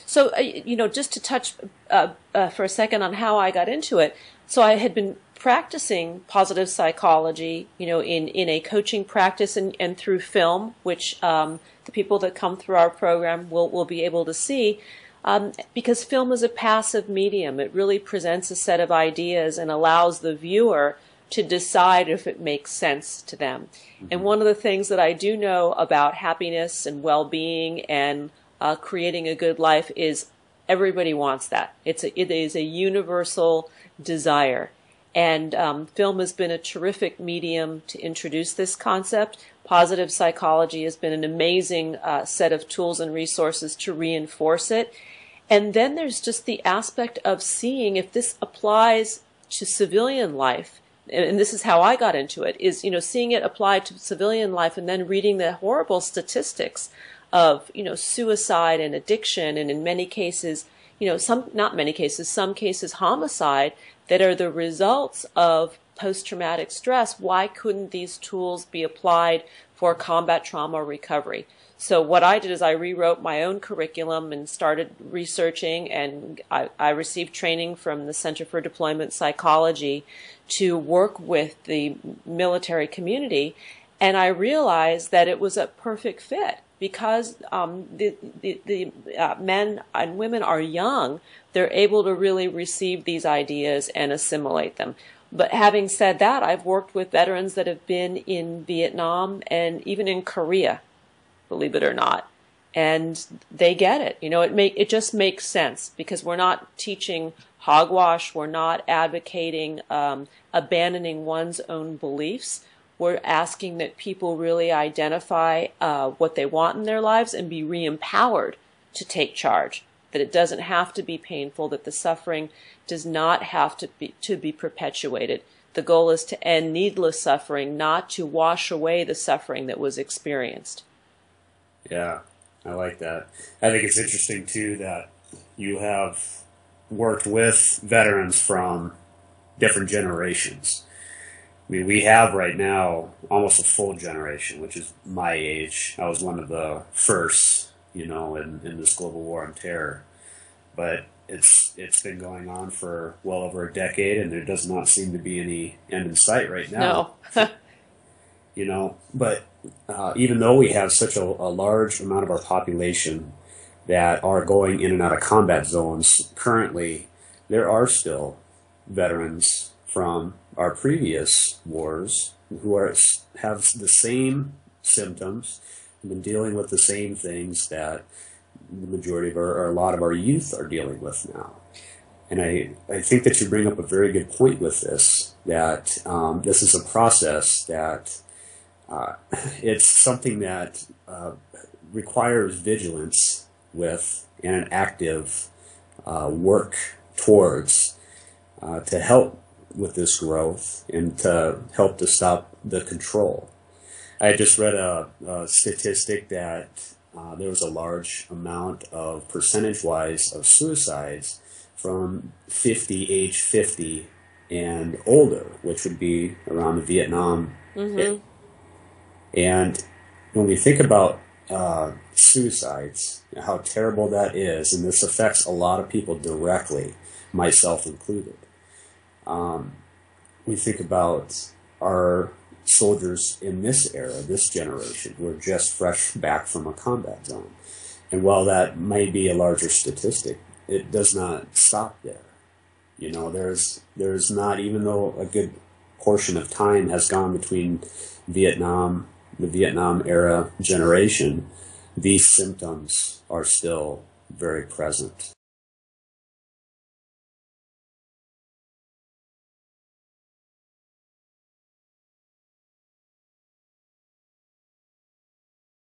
So, just to touch for a second on how I got into it. So I had been practicing positive psychology, in a coaching practice and through film, which the people that come through our program will be able to see. Because film is a passive medium. It really presents a set of ideas and allows the viewer to decide if it makes sense to them. Mm-hmm. And one of the things that I do know about happiness and well-being and creating a good life is everybody wants that. It is a universal desire. And film has been a terrific medium to introduce this concept. Positive psychology has been an amazing set of tools and resources to reinforce it. And then there's just the aspect of seeing if this applies to civilian life. And this is how I got into it, is, seeing it applied to civilian life and then reading the horrible statistics of, suicide and addiction, and in many cases, some cases homicide, that are the results of post-traumatic stress. Why couldn't these tools be applied for combat trauma recovery? So what I did is I rewrote my own curriculum and started researching, and I received training from the Center for Deployment Psychology to work with the military community, and I realized that it was a perfect fit. Because the men and women are young, they're able to really receive these ideas and assimilate them. But having said that, I've worked with veterans that have been in Vietnam and even in Korea, believe it or not, and they get it. It just makes sense, because we're not teaching hogwash. We're not advocating abandoning one's own beliefs. We're asking that people really identify what they want in their lives and be re-empowered to take charge, that it doesn't have to be painful, that the suffering does not have to be perpetuated. The goal is to end needless suffering, not to wash away the suffering that was experienced. Yeah, I like that. I think it's interesting, too, that you have worked with veterans from different generations. I mean, we have right now almost a full generation, which is my age. I was one of the first, in this global war on terror. But it's been going on for well over a decade, and there does not seem to be any end in sight right now. No. But even though we have such a large amount of our population that are going in and out of combat zones currently, there are still veterans from our previous wars who have the same symptoms, have been dealing with the same things that the majority of or a lot of our youth are dealing with now. And I think that you bring up a very good point with this, that this is a process that it's something that requires vigilance with and an active work towards to help with this growth and to help to stop the control. I just read a statistic that there was a large amount of percentage-wise of suicides from age 50 and older, which would be around the Vietnam. Mm-hmm. And when we think about suicides, how terrible that is, and this affects a lot of people directly, myself included. We think about our soldiers in this era, this generation, who are just fresh back from a combat zone. And while that may be a larger statistic, it does not stop there. There's not, even though a good portion of time has gone between the Vietnam era generation, these symptoms are still very present.